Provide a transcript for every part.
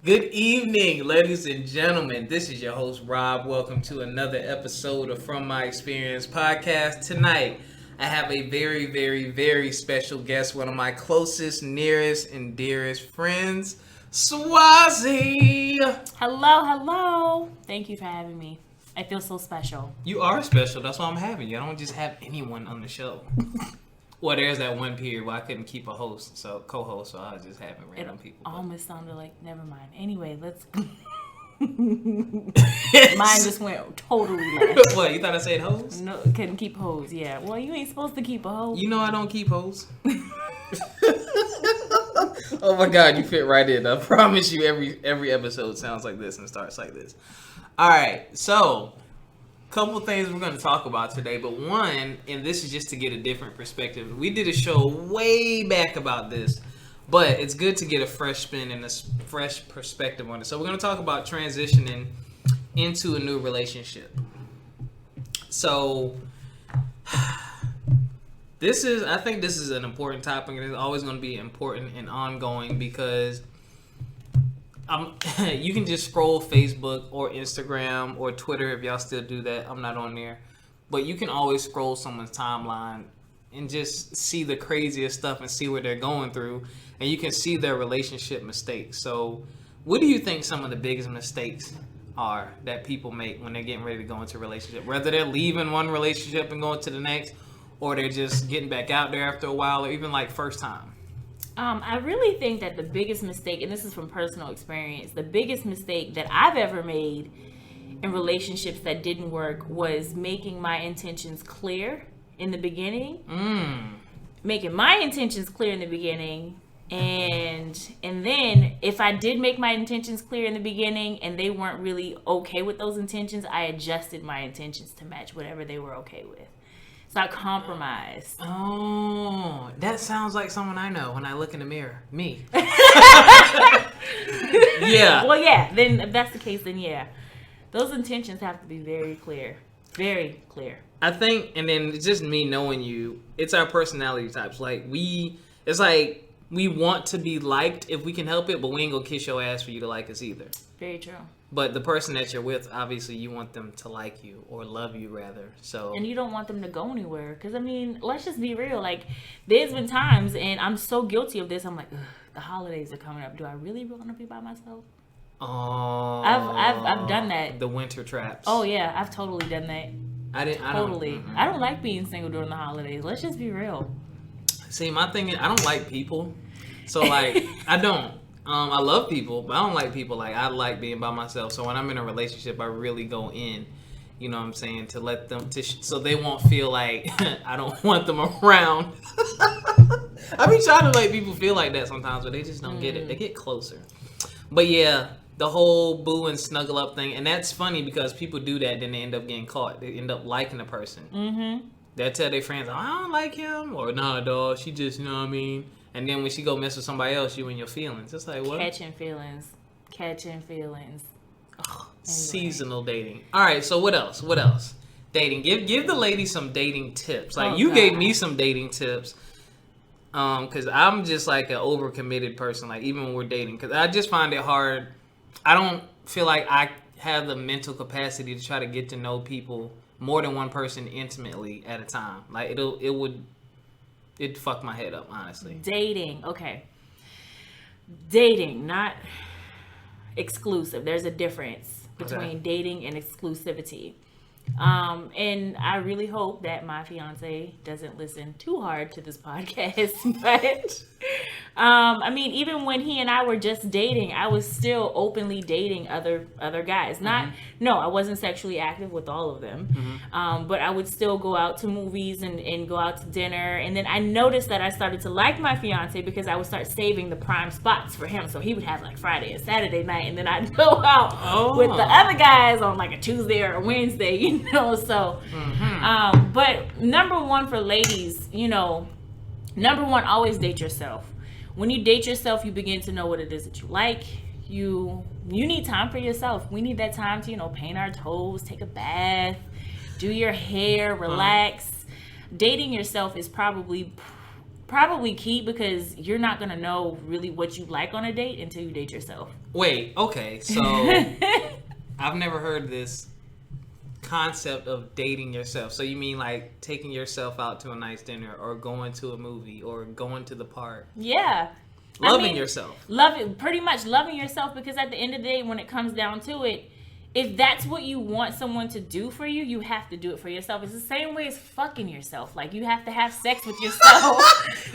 Good evening, ladies and gentlemen. This is your host, Rob. Welcome to another episode of From My Experience podcast. Tonight, I have a very, very, very special guest, one of my closest, nearest, and dearest friends, Soissy. Hello. Thank you for having me. I feel so special. You are special. That's why I'm having you. I don't just have anyone on the show. Well, there's that one period where I couldn't keep a co-host, so I was just having random people. Almost sounded like, never mind. Anyway, let's... Mine just went totally left. What, you thought I said hoes? No, couldn't keep hoes, yeah. Well, you ain't supposed to keep a hoe. You know I don't keep hoes. Oh my God, you fit right in. I promise you every episode sounds like this and starts like this. Alright, so... couple things we're going to talk about today, but one, and this is just to get a different perspective. We did a show way back about this, but it's good to get a fresh spin and a fresh perspective on it. So we're going to talk about transitioning into a new relationship. So I think this is an important topic, and it's always going to be important and ongoing because you can just scroll Facebook or Instagram or Twitter if y'all still do that. I'm not on there. But you can always scroll someone's timeline and just see the craziest stuff and see what they're going through. And you can see their relationship mistakes. So what do you think some of the biggest mistakes are that people make when they're getting ready to go into a relationship? Whether they're leaving one relationship and going to the next, or they're just getting back out there after a while, or even like first time. I really think that the biggest mistake, and this is from personal experience, the biggest mistake that I've ever made in relationships that didn't work was making my intentions clear in the beginning. Making my intentions clear in the beginning, and then if I did make my intentions clear in the beginning and they weren't really okay with those intentions, I adjusted my intentions to match whatever they were okay with. So I compromised. Oh, that sounds like someone I know when I look in the mirror. Me. Yeah. Well, yeah. Then if that's the case, then yeah. Those intentions have to be very clear. Very clear. I think, and then it's just me knowing you, it's our personality types. It's like we want to be liked if we can help it, but we ain't gonna kiss your ass for you to like us either. Very true. But the person that you're with, obviously, you want them to like you or love you, rather. And you don't want them to go anywhere. Because, I mean, let's just be real. Like, there's been times, and I'm so guilty of this. I'm like, the holidays are coming up. Do I really want to be by myself? Oh. I've done that. The winter traps. Oh, yeah. I've totally done that. I don't like being single during the holidays. Let's just be real. See, my thing is, I don't like people. So, like, I don't. I love people, but I don't like people. Like, I like being by myself. So when I'm in a relationship, I really go in, you know what I'm saying, to let them, so they won't feel like I don't want them around. I be trying to make people feel like that sometimes, but they just don't get it. They get closer. But yeah, the whole boo and snuggle up thing, and that's funny because people do that, then they end up getting caught. They end up liking the person. Mm-hmm. They'll tell their friends, oh, I don't like him, or nah, dog, she just, you know what I mean? And then when she go mess with somebody else, you in your feelings. It's like, what? Catching feelings. Ugh, anyway. Seasonal dating. All right, so what else? Dating. Give the lady some dating tips. Like, you gave me some dating tips. Because I'm just like an overcommitted person. Like, even when we're dating. Because I just find it hard. I don't feel like I have the mental capacity to try to get to know people, more than one person, intimately at a time. Like, it'd fuck my head up, honestly. Dating, okay. Dating, not exclusive. There's a difference between dating and exclusivity. And I really hope that my fiance doesn't listen too hard to this podcast. But I mean, even when he and I were just dating, I was still openly dating other guys. No, I wasn't sexually active with all of them. But I would still go out to movies and go out to dinner. And then I noticed that I started to like my fiance because I would start saving the prime spots for him. So he would have like Friday and Saturday night, and then I'd go out with the other guys on like a Tuesday or a Wednesday, you know. So, but number one for ladies, you know, always date yourself. When you date yourself, you begin to know what it is that you like. You need time for yourself. We need that time to, you know, paint our toes, take a bath, do your hair, relax. Dating yourself is probably probably key because you're not going to know really what you like on a date until you date yourself. Wait, okay. So I've never heard this concept of dating yourself. So you mean like taking yourself out to a nice dinner or going to a movie or going to the park? Yeah. Loving yourself. Pretty much loving yourself, because at the end of the day, when it comes down to it, if that's what you want someone to do for you, you have to do it for yourself. It's the same way as fucking yourself. Like, you have to have sex with yourself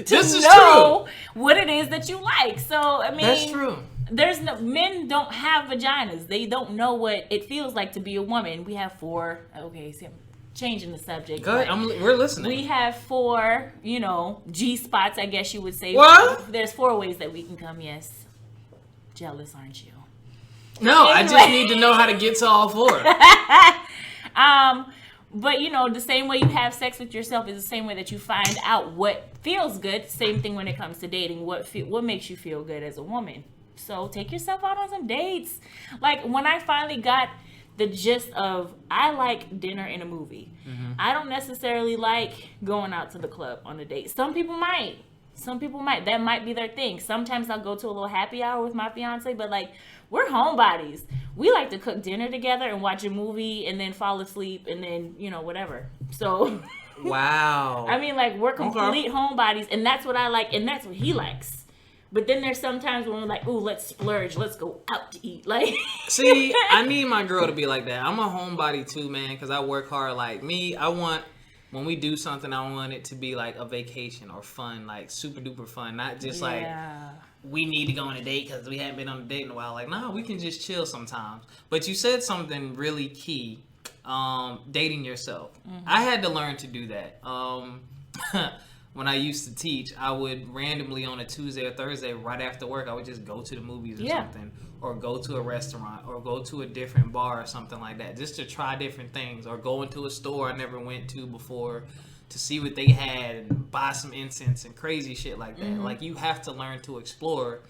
to know what it is that you like. So, I mean, that's true. Men don't have vaginas. They don't know what it feels like to be a woman. We have 4. Okay, so I'm changing the subject. Go ahead. We're listening. We have 4, G spots, I guess you would say. What? There's 4 ways that we can come. Yes. Jealous, aren't you? No, anyway. I just need to know how to get to all 4. But the same way you have sex with yourself is the same way that you find out what feels good. Same thing when it comes to dating. What makes you feel good as a woman? So take yourself out on some dates. Like, when I finally got the gist of, I like dinner and a movie. Mm-hmm. I don't necessarily like going out to the club on a date. Some people might. That might be their thing. Sometimes I'll go to a little happy hour with my fiance, but like, we're homebodies. We like to cook dinner together and watch a movie and then fall asleep and then, whatever. So, wow. I mean, like, we're complete homebodies, and that's what I like, and that's what he likes. But then there's sometimes when we're like, ooh, let's splurge, let's go out to eat. Like, see, I need my girl to be like that. I'm a homebody too, man, because I work hard. Like me, when we do something, I want it to be like a vacation or fun, like super duper fun, not just like we need to go on a date because we haven't been on a date in a while. Like, nah, we can just chill sometimes. But you said something really key, dating yourself. Mm-hmm. I had to learn to do that. When I used to teach, I would randomly on a Tuesday or Thursday right after work, I would just go to the movies or something, or go to a restaurant, or go to a different bar or something like that, just to try different things, or go into a store I never went to before to see what they had and buy some incense and crazy shit like that. Mm-hmm. Like, you have to learn to explore,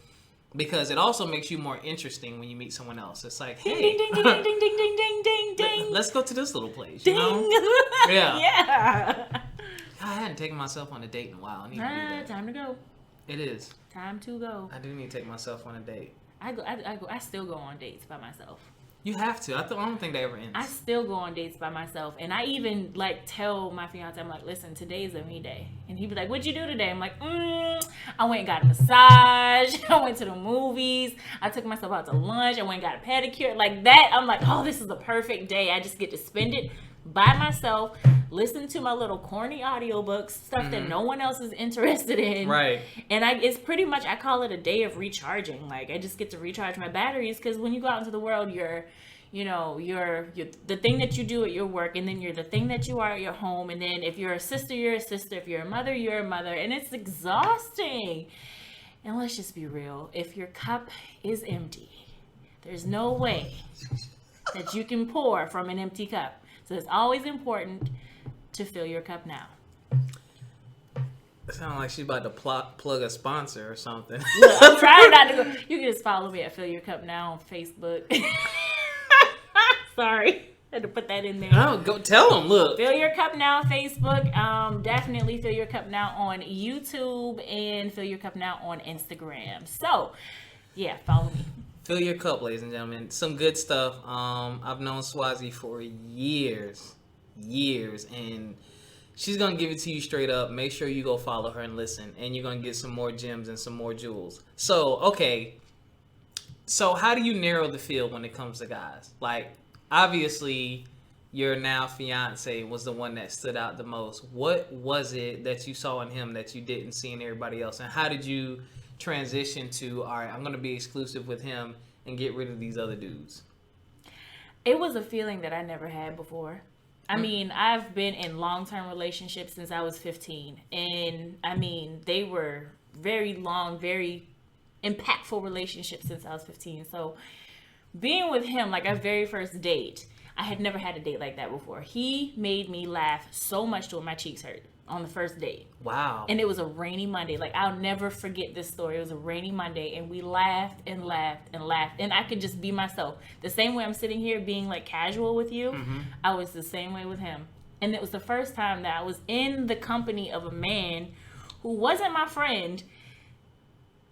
because it also makes you more interesting when you meet someone else. It's like, hey, ding, ding, ding, ding, ding, ding, ding, ding, ding. Let's go to this little place, ding. Yeah. I hadn't taken myself on a date in a while. I need to do that. Time to go. It is. Time to go. I do need to take myself on a date. I still go on dates by myself. You have to. I don't think that ever ends. I still go on dates by myself. And I even, like, tell my fiance, I'm like, listen, today's a me day. And he'd be like, what'd you do today? I'm like, I went and got a massage. I went to the movies. I took myself out to lunch. I went and got a pedicure. Like that, I'm like, oh, this is the perfect day. I just get to spend it by myself, listen to my little corny audiobooks, stuff that no one else is interested in. Right. And it's pretty much, I call it a day of recharging. Like, I just get to recharge my batteries, because when you go out into the world, you're the thing that you do at your work, and then you're the thing that you are at your home, and then if you're a sister, you're a sister. If you're a mother, you're a mother, and it's exhausting. And let's just be real. If your cup is empty, there's no way that you can pour from an empty cup. So it's always important to fill your cup now. It sounds like she's about to plug a sponsor or something. Look, I'm trying not to go. You can just follow me at Fill Your Cup Now on Facebook. Sorry. Had to put that in there. Oh, go tell them, look. Fill Your Cup Now on Facebook. Definitely Fill Your Cup Now on YouTube, and Fill Your Cup Now on Instagram. So, yeah, follow me. Fill your cup, ladies and gentlemen. Some good stuff. I've known Soissy for years, and she's gonna give it to you straight up. Make sure you go follow her and listen, and you're gonna get some more gems and some more jewels. So, okay. So, how do you narrow the field when it comes to guys? Like, obviously, your now fiance was the one that stood out the most. What was it that you saw in him that you didn't see in everybody else, and how did you transition to, all right, I'm going to be exclusive with him and get rid of these other dudes? It was a feeling that I never had before. I mean, I've been in long-term relationships since I was 15. And I mean, they were very long, very impactful relationships since I was 15. So being with him, like our very first date, I had never had a date like that before. He made me laugh so much till my cheeks hurt on the first date. Wow. And it was a rainy Monday. Like, I'll never forget this story. It was a rainy Monday, and we laughed and laughed and laughed. And I could just be myself. The same way I'm sitting here being, like, casual with you, I was the same way with him. And it was the first time that I was in the company of a man who wasn't my friend.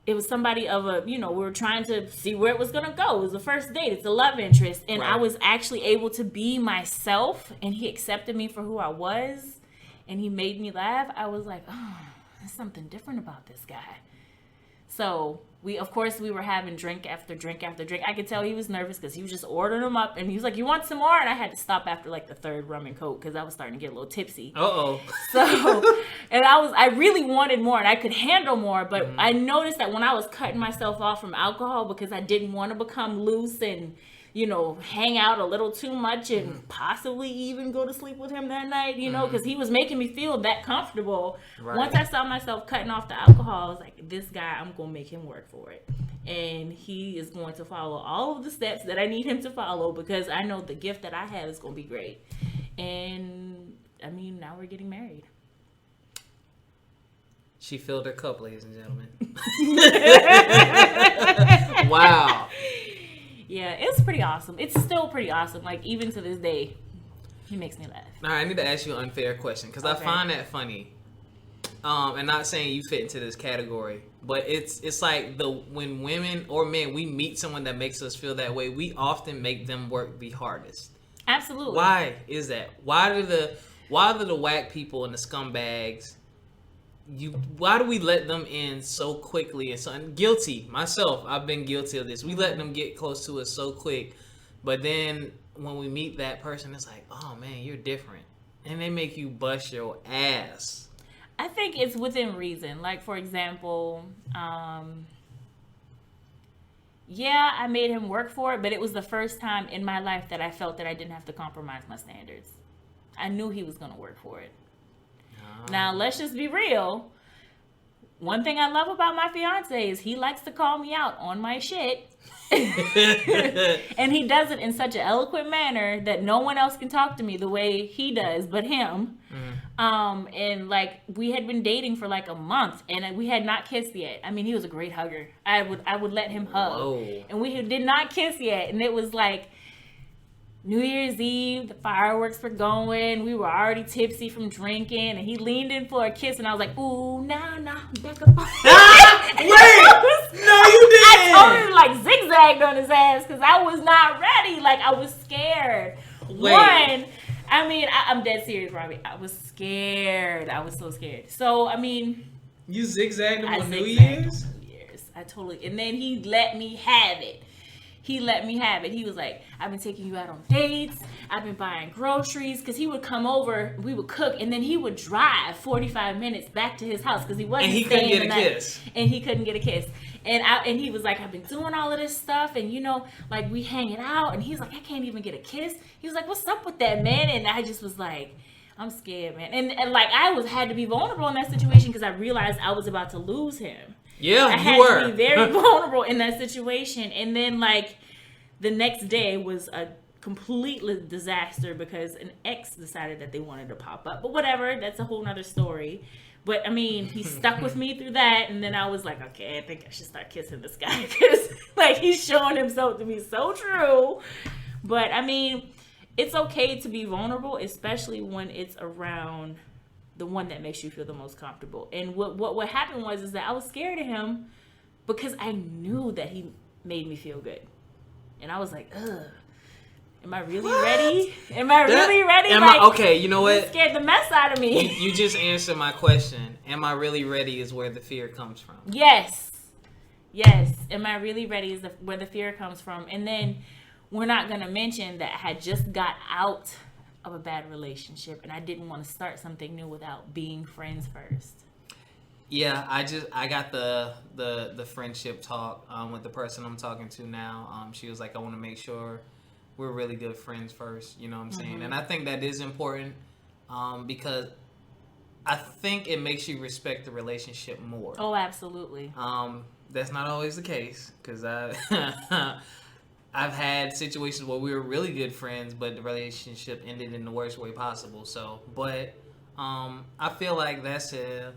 It was somebody of a, we were trying to see where it was going to go. It was the first date. It's a love interest. And I was actually able to be myself, and he accepted me for who I was, and he made me laugh. I was like, oh, there's something different about this guy. So we were having drink after drink after drink. I could tell he was nervous because he was just ordering them up, and he was like, "You want some more?" And I had to stop after like the third rum and coke because I was starting to get a little tipsy. So, and I really wanted more, and I could handle more, but I noticed that when I was cutting myself off from alcohol because I didn't want to become loose and hang out a little too much and possibly even go to sleep with him that night, because he was making me feel that comfortable. Right. Once I saw myself cutting off the alcohol, I was like, this guy, I'm going to make him work for it. And he is going to follow all of the steps that I need him to follow because I know the gift that I have is going to be great. And, I mean, now we're getting married. She filled her cup, ladies and gentlemen. Wow. Yeah, it's pretty awesome. It's still pretty awesome. Like, even to this day, he makes me laugh. All right, I need to ask you an unfair question because I find that funny. And not saying you fit into this category, but it's like when women or men, we meet someone that makes us feel that way, we often make them work the hardest. Absolutely. Why is that? Why do the whack people and the scumbags, why do we let them in so quickly? And so I'm guilty myself. I've been guilty of this. We let them get close to us so quick, but then when we meet that person, it's like, oh man, you're different, and they make you bust your ass. I think it's within reason. Like, for example, I made him work for it, but it was the first time in my life that I felt that I didn't have to compromise my standards. I knew he was going to work for it. Now, let's just be real. One thing I love about my fiance is he likes to call me out on my shit. And he does it in such an eloquent manner that no one else can talk to me the way he does but him. And like, we had been dating for like a month and we had not kissed yet. I mean, he was a great hugger. I would let him hug. Whoa. And we did not kiss yet. And it was like New Year's Eve, the fireworks were going, we were already tipsy from drinking, and he leaned in for a kiss, and I was like, ooh, nah, back up. Wait! No, you didn't! I totally like zigzagged on his ass, because I was not ready. Like, I was scared. Wait. One, I mean, I'm dead serious, Robbie. I was scared. I was so scared. So, I mean... You zigzagged him on New Year's? I totally... And then he let me have it. He was like, I've been taking you out on dates. I've been buying groceries. Because he would come over, we would cook, and then he would drive 45 minutes back to his house because he wasn't staying the night. And he couldn't get a kiss. And he couldn't get a kiss. And he was like, I've been doing all of this stuff, and like we hanging out. And he's like, I can't even get a kiss. He was like, what's up with that, man? And I just was like, I'm scared, man. And like I had to be vulnerable in that situation because I realized I was about to lose him. Yeah, I had to be very vulnerable in that situation. And then, like, the next day was a complete disaster because an ex decided that they wanted to pop up. But whatever, that's a whole nother story. But, I mean, he stuck with me through that. And then I was like, okay, I think I should start kissing this guy because, like, he's showing himself to be so true. But, I mean, it's okay to be vulnerable, especially when it's around the one that makes you feel the most comfortable. And what happened was that I was scared of him because I knew that he made me feel good. And I was like, ugh, am I really ready? Am I really ready? Okay, you know what? You scared the mess out of me. You just answered my question. Am I really ready is where the fear comes from. Yes. Am I really ready is where the fear comes from. And then we're not going to mention that I had just got out of a bad relationship and I didn't want to start something new without being friends first. Yeah, I got the friendship talk with the person I'm talking to now. She was like, I want to make sure we're really good friends first, you know what I'm saying? And I think that is important because I think it makes you respect the relationship more. Oh, absolutely. That's not always the case because I've had situations where we were really good friends, but the relationship ended in the worst way possible. So, but I feel like that's a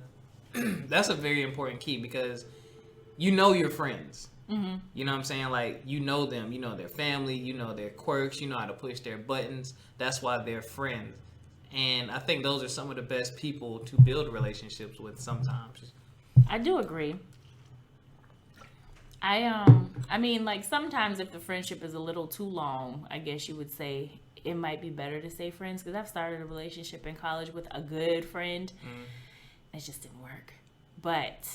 very important key because you know your friends. Mm-hmm. You know what I'm saying? Like, you know them. You know their family. You know their quirks. You know how to push their buttons. That's why they're friends. And I think those are some of the best people to build relationships with sometimes. I do agree. I mean, like, sometimes if the friendship is a little too long, I guess you would say it might be better to stay friends. Because I've started a relationship in college with a good friend. It just didn't work. But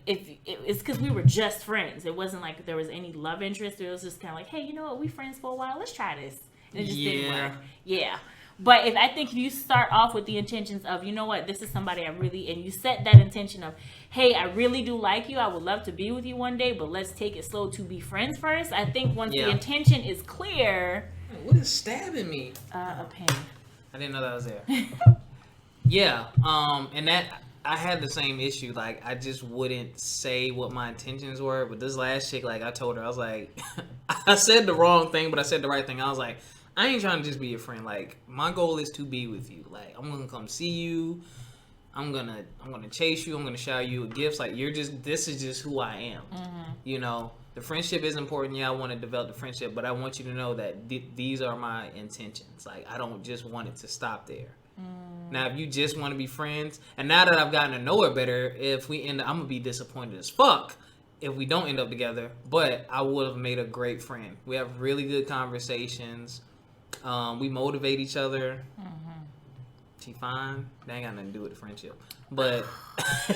if it's because we were just friends. It wasn't like there was any love interest. It was just kind of like, hey, you know what? We friends for a while. Let's try this. And it just didn't work. Yeah. But I think if you start off with the intentions of, you know what, this is somebody I really, and you set that intention of, hey, I really do like you. I would love to be with you one day, but let's take it slow to be friends first. I think once the intention is clear. What is stabbing me? A pen. I didn't know that was there. Yeah. And that, I had the same issue. Like, I just wouldn't say what my intentions were. But this last chick, like, I told her, I was like, I said the wrong thing, but I said the right thing. I was like, I ain't trying to just be your friend. Like, my goal is to be with you. Like, I'm gonna come see you. I'm gonna chase you. I'm gonna shower you with gifts. Like, this is just who I am. You know, the friendship is important. Yeah, I want to develop the friendship, but I want you to know that these are my intentions. Like, I don't just want it to stop there. Now, if you just want to be friends, and now that I've gotten to know her better, if we end up, I'm gonna be disappointed as fuck if we don't end up together. But I would have made a great friend. We have really good conversations. We motivate each other. She fine. That ain't got nothing to do with the friendship. But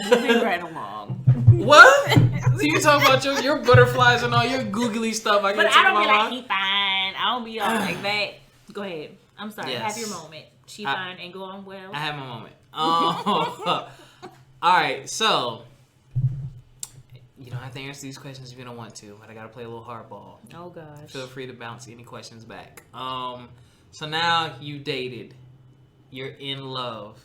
moving right along. What? So you talking about your butterflies and all your googly stuff? But I don't be like, he fine. I don't be all like that. Go ahead. I'm sorry. Yes. Have your moment. She fine and go on well. I have my moment. All right. So, you don't have to answer these questions if you don't want to, but I got to play a little hardball. Oh, gosh. Feel free to bounce any questions back. So now you dated. You're in love.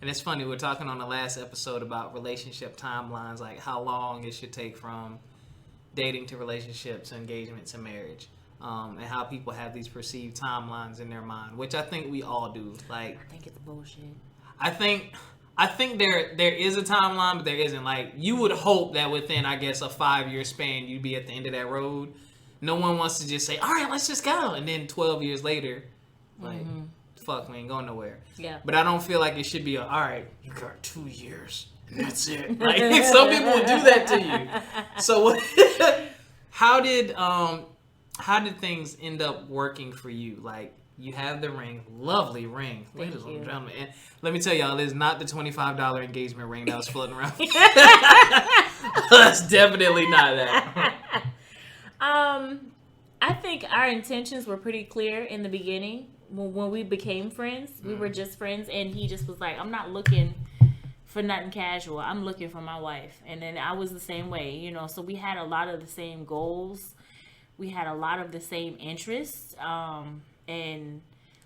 And it's funny, we were talking on the last episode about relationship timelines, like how long it should take from dating to relationships to engagement to marriage. And how people have these perceived timelines in their mind, which I think we all do. Like, I think it's bullshit. I think there is a timeline, but there isn't. Like, you would hope that within, I guess, a 5-year span, you'd be at the end of that road. No one wants to just say, all right, let's just go. And then 12 years later, like, fuck, we ain't going nowhere. Yeah. But I don't feel like it should be all right, you got 2 years, and that's it. Like, some people would do that to you. So how did things end up working for you? Like, you have the ring, lovely ring, ladies and gentlemen. And let me tell y'all, it is not the $25 engagement ring that was floating around. That's definitely not that. I think our intentions were pretty clear in the beginning. When we became friends, we were just friends, and he just was like, I'm not looking for nothing casual. I'm looking for my wife. And then I was the same way, you know, so we had a lot of the same goals. We had a lot of the same interests. And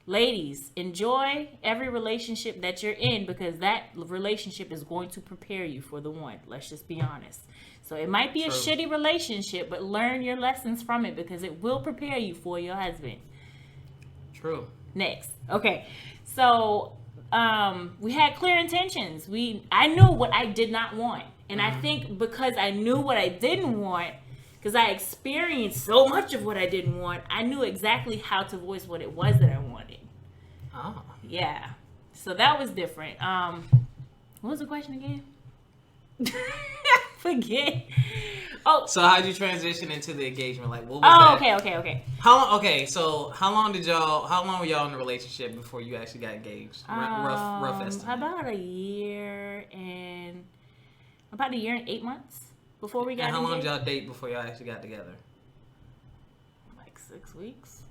ladies, enjoy every relationship that you're in, because that relationship is going to prepare you for the one. Let's just be honest. So it might be a shitty relationship, but learn your lessons from it, because it will prepare you for your husband. True. Next. Okay. So we had clear intentions. I knew what I did not want. And I think because I knew what I didn't want, because I experienced so much of what I didn't want, I knew exactly how to voice what it was that I wanted. Oh. Yeah. So that was different. What was the question again? Forget. Oh. So how'd you transition into the engagement? Like, what was that? Okay. How long? Okay, so how long were y'all in the relationship before you actually got engaged? Rough estimate. About a year and 8 months before we got engaged. And how long did y'all date before y'all actually got together? Like 6 weeks.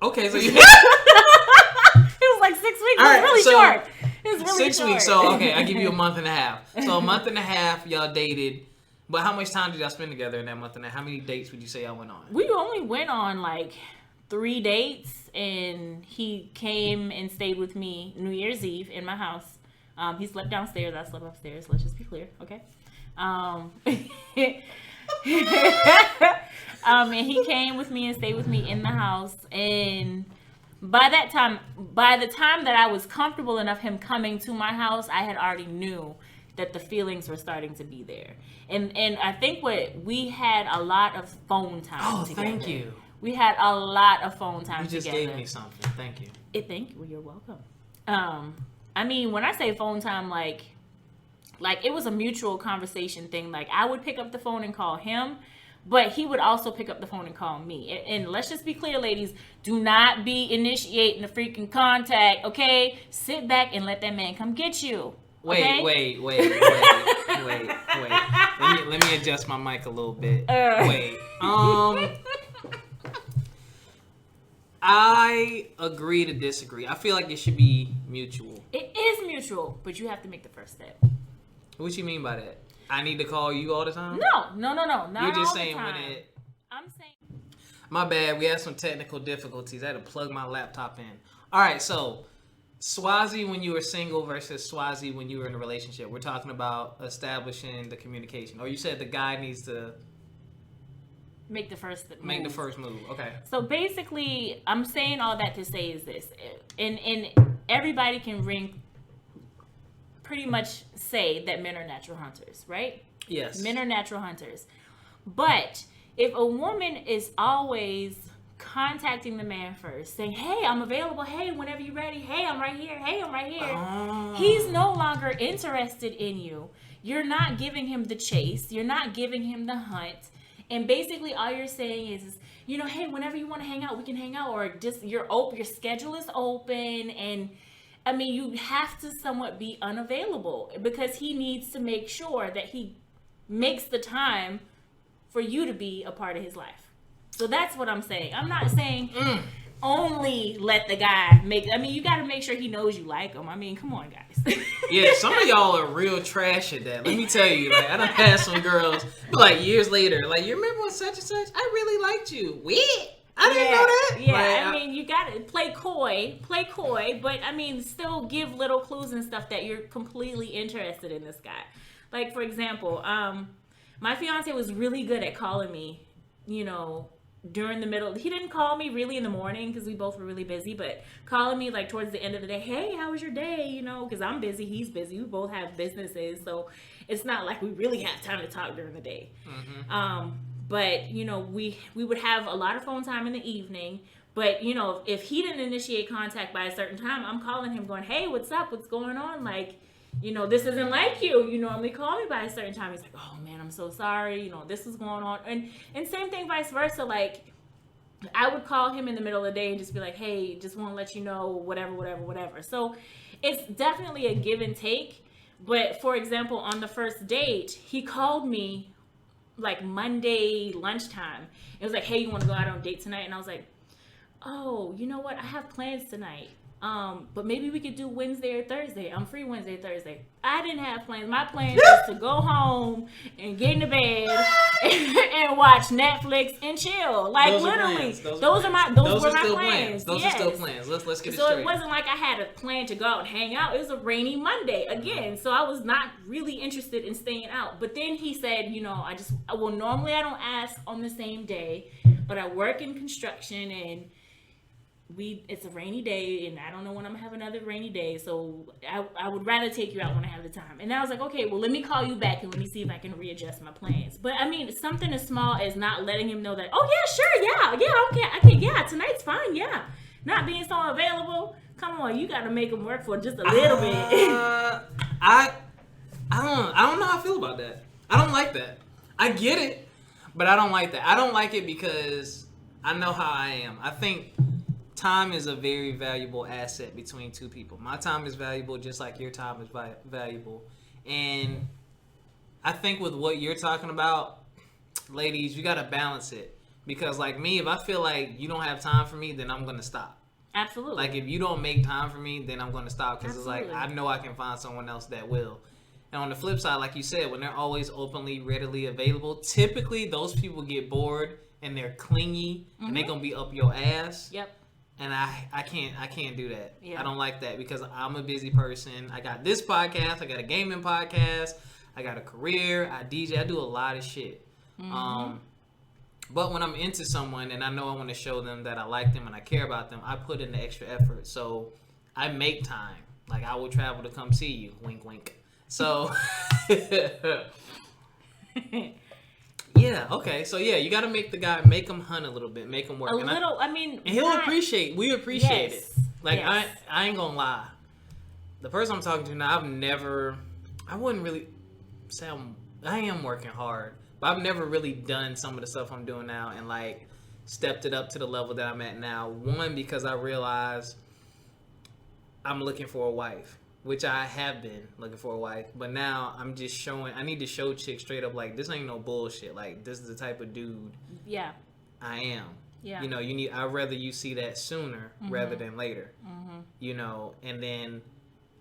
Okay, so you. It was like 6 weeks. All right, it was really short. It was really 6 short. weeks. So okay, I give you a month and a half. So a month and a half y'all dated. But how much time did y'all spend together in that month and a half? How many dates would you say y'all went on? We only went on like 3 dates, and he came and stayed with me New Year's Eve in my house. He slept downstairs. I slept upstairs. Let's just be clear, okay? And he came with me and stayed with me in the house. And by the time that I was comfortable enough him coming to my house, I had already knew that the feelings were starting to be there. And I think we had a lot of phone time together. Thank you. We had a lot of phone time together. You just gave me something. Thank you. Thank you. Well, you're welcome. I mean, when I say phone time, like it was a mutual conversation thing. Like, I would pick up the phone and call him, but he would also pick up the phone and call me. And let's just be clear, ladies, do not be initiating the freaking contact, okay? Sit back and let that man come get you. Okay? Wait. Let me adjust my mic a little bit. Wait. I agree to disagree. I feel like it should be mutual. It is mutual, but you have to make the first step. What you mean by that? I need to call you all the time? No. Not You're just all saying the time. when it... I'm saying... My bad. We had some technical difficulties. I had to plug my laptop in. All right, so Soissy when you were single versus Soissy when you were in a relationship. We're talking about establishing the communication. Or you said the guy needs to... Make the first move. Make the first move. Okay. So basically, I'm saying all that to say is this. And everybody can pretty much say that men are natural hunters, right? Yes. Men are natural hunters. But if a woman is always contacting the man first, saying, hey, I'm available. Hey, whenever you're ready. Hey, I'm right here. Hey, I'm right here. He's no longer interested in you. You're not giving him the chase. You're not giving him the hunt. And basically all you're saying is, you know, hey, whenever you want to hang out, we can hang out, or just you're open, your schedule is open. And I mean, you have to somewhat be unavailable because he needs to make sure that he makes the time for you to be a part of his life. So that's what I'm saying. I'm not saying only let the guy make, I mean, you got to make sure he knows you like him. I mean, come on, guys. Yeah, some of y'all are real trash at that. Let me tell you, like, I done had some girls, like, years later, like, you remember when such and such? I really liked you. I didn't know that. Yeah, like, I mean, you got to play coy, but I mean, still give little clues and stuff that you're completely interested in this guy. Like, for example, my fiance was really good at calling me, you know, during the middle. He didn't call me really in the morning because we both were really busy, but calling me like towards the end of the day, hey, how was your day? You know, because I'm busy, he's busy, we both have businesses, so it's not like we really have time to talk during the day. But you know, we would have a lot of phone time in the evening, but you know, if he didn't initiate contact by a certain time, I'm calling him going, hey, what's up, what's going on, like, you know, this isn't like you normally call me by a certain time. He's like, oh man, I'm so sorry, you know, this is going on. And same thing vice versa. Like, I would call him in the middle of the day and just be like, hey, just want to let you know, whatever. So it's definitely a give and take. But for example, on the first date, he called me like Monday lunchtime. It was like, hey, you want to go out on a date tonight? And I was like, oh, you know what? I have plans tonight. But maybe we could do Wednesday or Thursday. I'm free Wednesday, Thursday. I didn't have plans. My plan was to go home and get in the bed and watch Netflix and chill. Like, those literally, those were my plans. Those are still plans. Let's get it so straight. It wasn't like I had a plan to go out and hang out. It was a rainy Monday again. So I was not really interested in staying out. But then he said, you know, normally I don't ask on the same day, but I work in construction and it's a rainy day and I don't know when I'm gonna have another rainy day, so I would rather take you out when I have the time. And I was like, okay, well, let me call you back and let me see if I can readjust my plans. But I mean, something as small as not letting him know that, oh yeah, sure, yeah, okay, yeah, tonight's fine, yeah. Not being so available, come on, you gotta make him work for just a little bit. I don't know how I feel about that. I don't like that. I get it, but I don't like that. I don't like it because I know how I am. I think time is a very valuable asset between two people. My time is valuable just like your time is valuable. And I think with what you're talking about, ladies, you got to balance it. Because like me, if I feel like you don't have time for me, then I'm going to stop. Absolutely. Like if you don't make time for me, then I'm going to stop. Because it's like, I know I can find someone else that will. And on the flip side, like you said, when they're always openly, readily available, typically those people get bored and they're clingy and they're going to be up your ass. Yep. And I can't do that. Yeah. I don't like that because I'm a busy person. I got this podcast. I got a gaming podcast. I got a career. I DJ. I do a lot of shit. But when I'm into someone and I know I want to show them that I like them and I care about them, I put in the extra effort. So I make time. Like I will travel to come see you. Wink, wink. So yeah, Yeah. Okay. So yeah, you got to make the guy, make him hunt a little bit, make him work. A little. And he'll appreciate. We appreciate it. Like yes. I ain't gonna lie. The person I'm talking to now, I wouldn't really say I am working hard, but I've never really done some of the stuff I'm doing now and like stepped it up to the level that I'm at now. One, because I realized I'm looking for a wife, which I have been looking for a wife, but now I'm just I need to show chicks straight up like, this ain't no bullshit. Like, this is the type of dude I am. Yeah. You know, I'd rather you see that sooner rather than later. You know, and then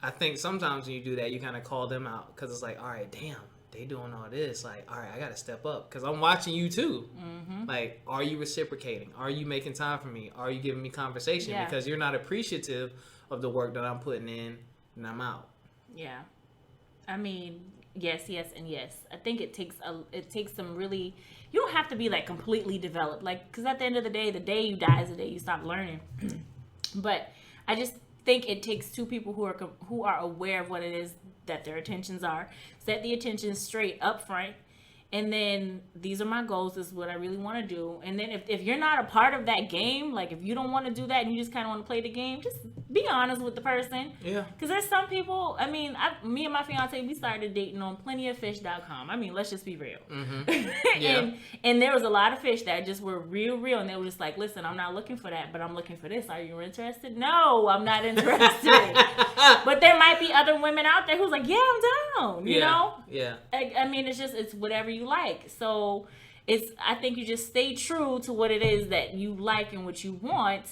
I think sometimes when you do that, you kind of call them out because it's like, all right, damn, they doing all this. Like, all right, I got to step up because I'm watching you too. Like, are you reciprocating? Are you making time for me? Are you giving me conversation? Yeah. Because you're not appreciative of the work that I'm putting in and I'm out. Yeah. I mean, yes, and yes. I think it takes some really, you don't have to be like completely developed. Like, because at the end of the day you die is the day you stop learning. But I just think it takes two people who are aware of what it is that their intentions are, set the intentions straight up front, and then these are my goals, this is what I really want to do. And then if you're not a part of that game, like if you don't want to do that and you just kind of want to play the game, just be honest with the person. Yeah. Because there's some people, I mean, me and my fiance, we started dating on plentyoffish.com. I mean, let's just be real. Yeah. and there was a lot of fish that just were real, and they were just like, listen, I'm not looking for that, but I'm looking for this. Are you interested? No, I'm not interested. But there might be other women out there who's like, yeah, I'm down, you know? Yeah. I mean, it's whatever you like. So I think you just stay true to what it is that you like and what you want.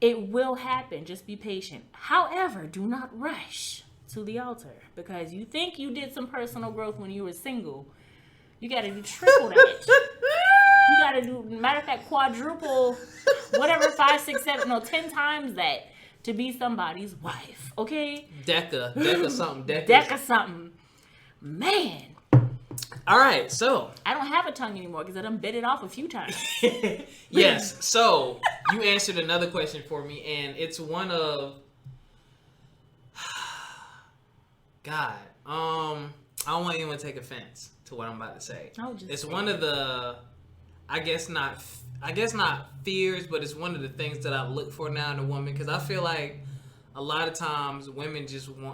It will happen. Just be patient. However, do not rush to the altar because you think you did some personal growth when you were single. You got to do triple that. You got to do, matter of fact, quadruple, whatever, 5, 6, 7, no, 10 times that to be somebody's wife. Okay? Deca something. Deca something. Man. All right, so I don't have a tongue anymore because I done bit it off a few times. Yes, so you answered another question for me, and it's one of God. I don't want anyone to take offense to what I'm about to say. It's one of the, I guess not fears, but it's one of the things that I look for now in a woman because I feel like a lot of times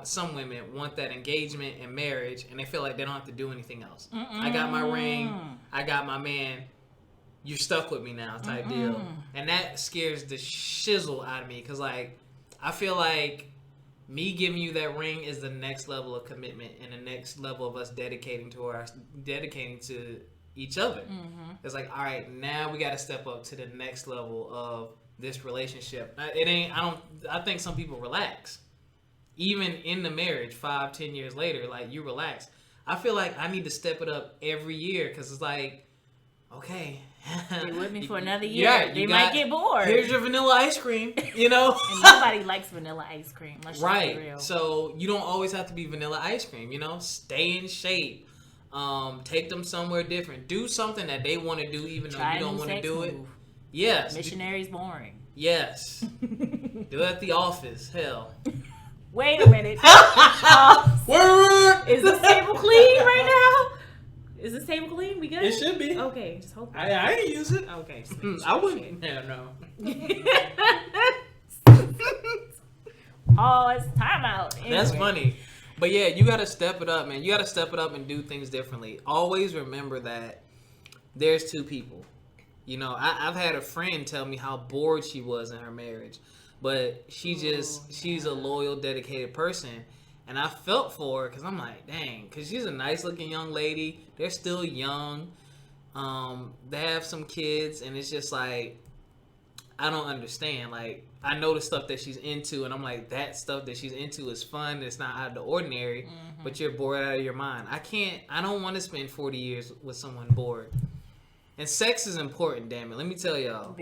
some women want that engagement and marriage and they feel like they don't have to do anything else. I got my ring, I got my man, you're stuck with me now type deal. And that scares the shizzle out of me because like I feel like me giving you that ring is the next level of commitment and the next level of us dedicating to each other. It's like, all right, now we got to step up to the next level of this relationship. I think some people relax. Even in the marriage, 5-10 years later, like you relax. I feel like I need to step it up every year because it's like, okay. Stay with me for another year. Yeah, they might get bored. Here's your vanilla ice cream, you know? And nobody likes vanilla ice cream. Let's right. Be real. So you don't always have to be vanilla ice cream, you know? Stay in shape. Take them somewhere different. Do something that they want to do even though you don't want to do it. Yes. Missionary's boring. Yes. Do it at the office. Hell. Wait a minute. Is this table clean right now? Is this table clean? We good? It should be. Okay, just hope. I ain't use it. Okay. I wouldn't. No. Oh, it's time out. Anyway. That's funny. But yeah, you got to step it up, man. You got to step it up and do things differently. Always remember that there's two people. You know, I've had a friend tell me how bored she was in her marriage, but she's a loyal, dedicated person. And I felt for her because I'm like, dang, because she's a nice looking young lady. They're still young. They have some kids, and it's just like, I don't understand. Like, I know the stuff that she's into, and I'm like, that stuff that she's into is fun. It's not out of the ordinary, but you're bored out of your mind. I don't want to spend 40 years with someone bored. And sex is important, damn it. Let me tell y'all.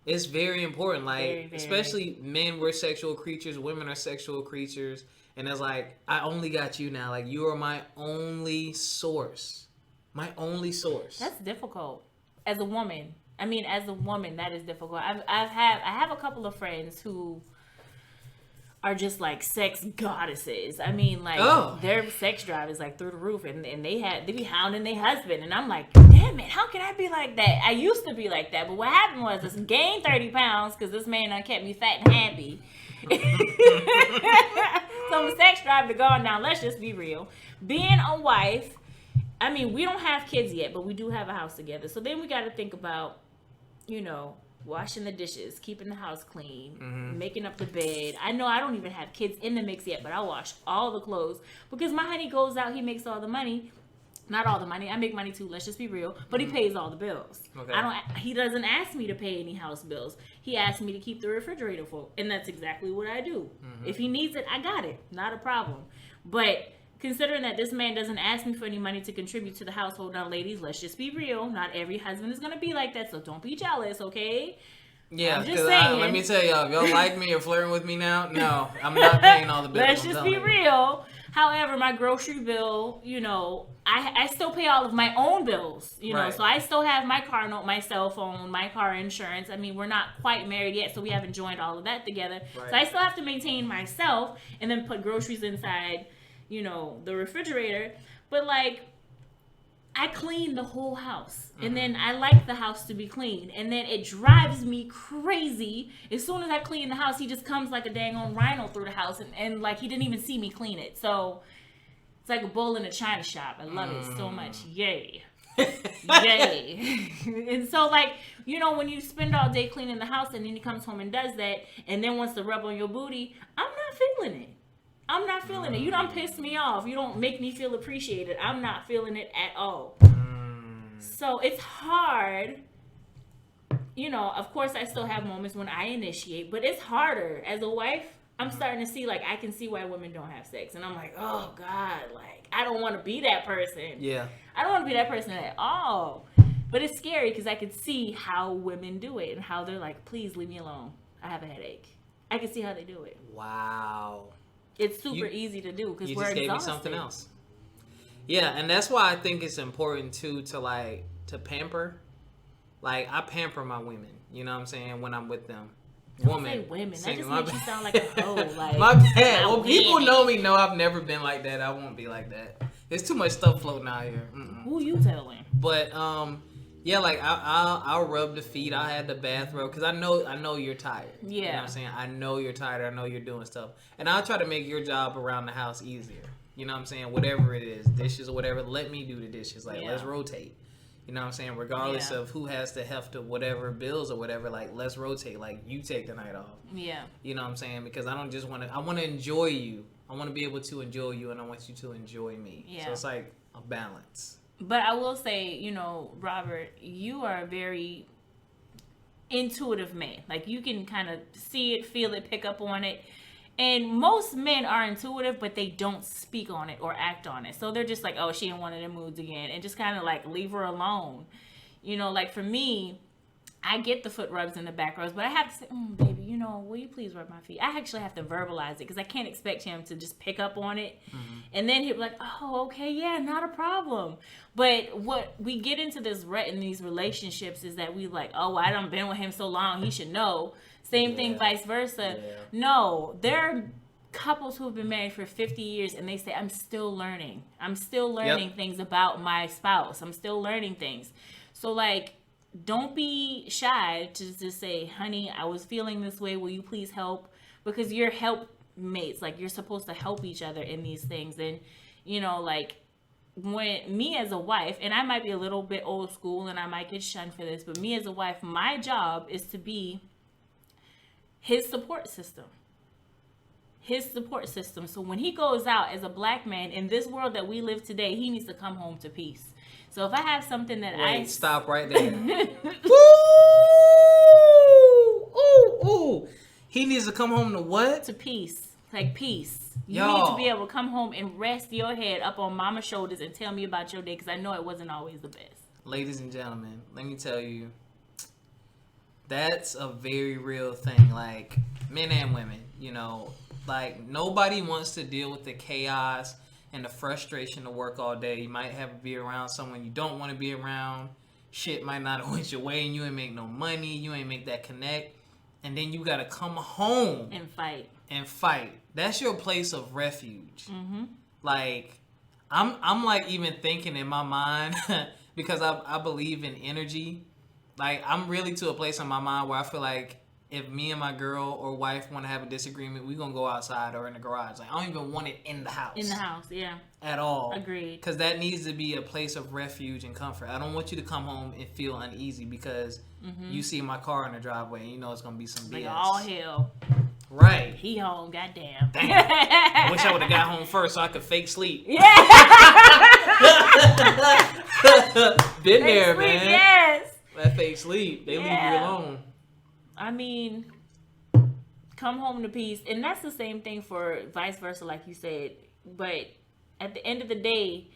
It's very important. Like, very. Especially men, we're sexual creatures. Women are sexual creatures. And it's like, I only got you now. Like, you are my only source. My only source. That's difficult. As a woman. I mean, as a woman, that is difficult. I have a couple of friends who are just like sex goddesses. I mean, like their sex drive is like through the roof, and they be hounding their husband, and I'm like, damn it, how can I be like that? I used to be like that, but what happened was I gained 30 pounds because this man done kept me fat and happy. So my sex drive to gone down. Let's just be real. Being a wife, I mean, we don't have kids yet, but we do have a house together. So then we got to think about, you know, washing the dishes, keeping the house clean, making up the bed. I know I don't even have kids in the mix yet, but I wash all the clothes because my honey goes out, he makes all the money. Not all the money. I make money too, let's just be real. But he pays all the bills. Okay. He doesn't ask me to pay any house bills. He asks me to keep the refrigerator full. And that's exactly what I do. If he needs it, I got it. Not a problem. But considering that this man doesn't ask me for any money to contribute to the household, now ladies, let's just be real. Not every husband is going to be like that, so don't be jealous, okay? Yeah, because let me tell y'all, if y'all like me or flirting with me now, no, I'm not paying all the bills. Let's just be real. However, my grocery bill, you know, I still pay all of my own bills, you know, so I still have my car note, my cell phone, my car insurance. I mean, we're not quite married yet, so we haven't joined all of that together. Right. So I still have to maintain myself and then put groceries inside, you know, the refrigerator. But like, I clean the whole house, and then I like the house to be clean, and then it drives me crazy. As soon as I clean the house, he just comes like a dang on rhino through the house, and like he didn't even see me clean it. So it's like a bull in a china shop. I love it so much. Yay. Yay. And so like, you know, when you spend all day cleaning the house and then he comes home and does that and then wants to rub on your booty, I'm not feeling it. I'm not feeling it. You don't piss me off. You don't make me feel appreciated. I'm not feeling it at all. So it's hard. You know, of course, I still have moments when I initiate, but it's harder. As a wife, I'm starting to see, like, I can see why women don't have sex. And I'm like, oh, God, like, I don't want to be that person. Yeah. I don't want to be that person at all. But it's scary because I can see how women do it and how they're like, please leave me alone. I have a headache. I can see how they do it. Wow. It's super easy to do because we're exhausted. You just gave me something else. Yeah, and that's why I think it's important too to pamper. Like, I pamper my women. You know what I'm saying? When I'm with them. Don't say women. That just makes you sound like a hoe. Like, my bad. Well, people know me. Know I've never been like that. I won't be like that. There's too much stuff floating out here. Who you telling? But yeah, like I'll rub the feet. I'll have the bathrobe because I know you're tired. Yeah, you know what I'm saying? I know you're tired. I know you're doing stuff, and I'll try to make your job around the house easier. You know what I'm saying? Whatever it is, dishes or whatever, let me do the dishes. Like, let's rotate. You know what I'm saying? Regardless of who has to heft to whatever bills or whatever, like, let's rotate. Like, you take the night off. Yeah. You know what I'm saying? Because I don't just want to, I want to enjoy you. I want to be able to enjoy you, and I want you to enjoy me. Yeah. So it's like a balance. But I will say, you know, Robert, you are a very intuitive man. Like, you can kind of see it, feel it, pick up on it. And most men are intuitive, but they don't speak on it or act on it. So they're just like, oh, she in one of them moods again. And just kind of like leave her alone. You know, like for me, I get the foot rubs and the back rubs, but I have to say, baby, you know, will you please rub my feet? I actually have to verbalize it because I can't expect him to just pick up on it. And then he'll be like, oh, okay, yeah, not a problem. But what we get into this rut in these relationships is that we like, oh, I done been with him so long, he should know. Same thing, vice versa. Yeah. No, there are couples who have been married for 50 years and they say, I'm still learning. I'm still learning things about my spouse. I'm still learning things. So, like, don't be shy to just say, honey, I was feeling this way. Will you please help? Because you're helpmates. Like, you're supposed to help each other in these things. And, you know, like, when me as a wife, and I might be a little bit old school and I might get shunned for this, but me as a wife, my job is to be his support system. So when he goes out as a black man in this world that we live today, he needs to come home to peace. So if I have something that stop right there. Ooh. He needs to come home to what? To peace. Like peace. You need to be able to come home and rest your head up on mama's shoulders and tell me about your day, because I know it wasn't always the best. Ladies and gentlemen, let me tell you, that's a very real thing. Like, men and women, you know, like, nobody wants to deal with the chaos and the frustration to work all day. You might have to be around someone you don't want to be around. Shit might not always your way, and you ain't make no money. You ain't make that connect. and then you gotta come home and fight. That's your place of refuge. Mm-hmm. Like, I'm like even thinking in my mind because I believe in energy. Like, I'm really to a place in my mind where I feel like if me and my girl or wife want to have a disagreement, we gonna go outside or in the garage. Like, I don't even want it in the house. In the house, yeah. At all. Agreed. Because that needs to be a place of refuge and comfort. I don't want you to come home and feel uneasy because you see my car in the driveway and you know it's gonna be some BS. Like, all hell. Right. He home, goddamn. Damn. I wish I would have got home first so I could fake sleep. Yeah. Been there, man. Yes. That fake sleep. They leave you alone. I mean, come home to peace. And that's the same thing for vice versa, like you said. But at the end of the day,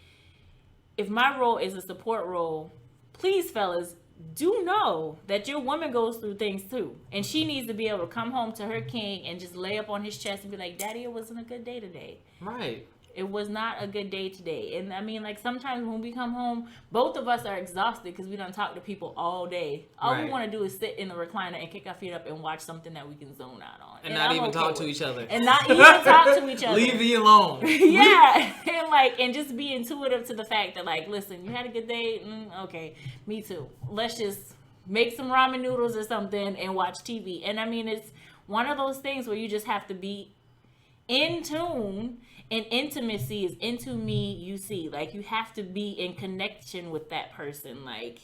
if my role is a support role, please, fellas, do know that your woman goes through things too. And she needs to be able to come home to her king and just lay up on his chest and be like, Daddy, it wasn't a good day today. Right. It was not a good day today. And I mean, like, sometimes when we come home, both of us are exhausted because we done talk to people all day. All we want to do is sit in the recliner and kick our feet up and watch something that we can zone out on. And not even talk to each other. And not even talk to each other. Leave me alone. Yeah. And just be intuitive to the fact that, like, listen, you had a good day? Okay, me too. Let's just make some ramen noodles or something and watch TV. And I mean, it's one of those things where you just have to be in tune. And intimacy is into me, you see. Like, you have to be in connection with that person. Like,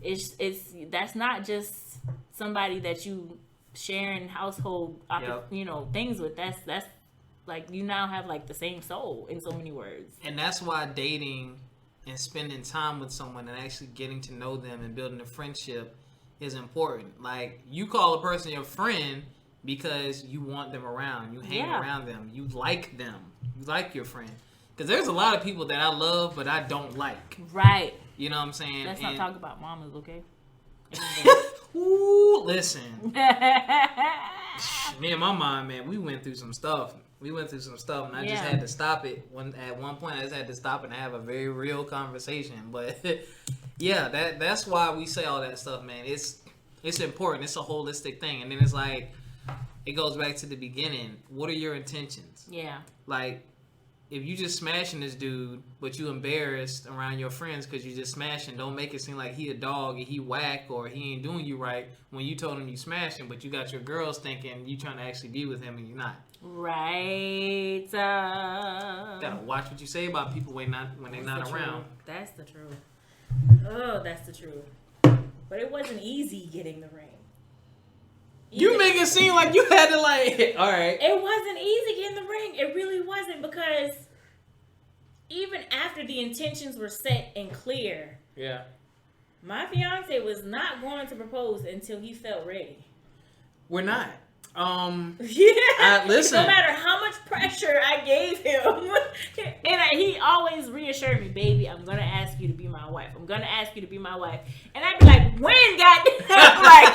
it's that's not just somebody that you sharing household, things with. That's like, you now have like the same soul in so many words. And that's why dating and spending time with someone and actually getting to know them and building a friendship is important. Like, you call a person your friend because you want them around. You hang around them. You like them. You like your friend. Because there's a lot of people that I love, but I don't like. Right. You know what I'm saying? Let's not talk about mamas, okay? Ooh, listen. Me and my mom, man, we went through some stuff. And I just had to stop it. At one point, I just had to stop and have a very real conversation. But, yeah, that's why we say all that stuff, man. It's important. It's a holistic thing. And then it's like, it goes back to the beginning. What are your intentions? Yeah. Like, if you just smashing this dude, but you embarrassed around your friends because you just smashing, don't make it seem like he a dog and he whack or he ain't doing you right when you told him you smashing, but you got your girls thinking you trying to actually be with him and you're not. Right. Gotta watch what you say about people when they're not around. That's the truth. Oh, that's the truth. But it wasn't easy getting the ring. You make it seem like you had to, like, all right. It wasn't easy getting the ring. It really wasn't, because even after the intentions were set and clear, my fiance was not going to propose until he felt ready. We're not. Listen. No matter how much pressure I gave him, and he always reassured me, baby, I'm gonna ask you to be my wife. I'm gonna ask you to be my wife. And I'd be like, when, goddamn? Like,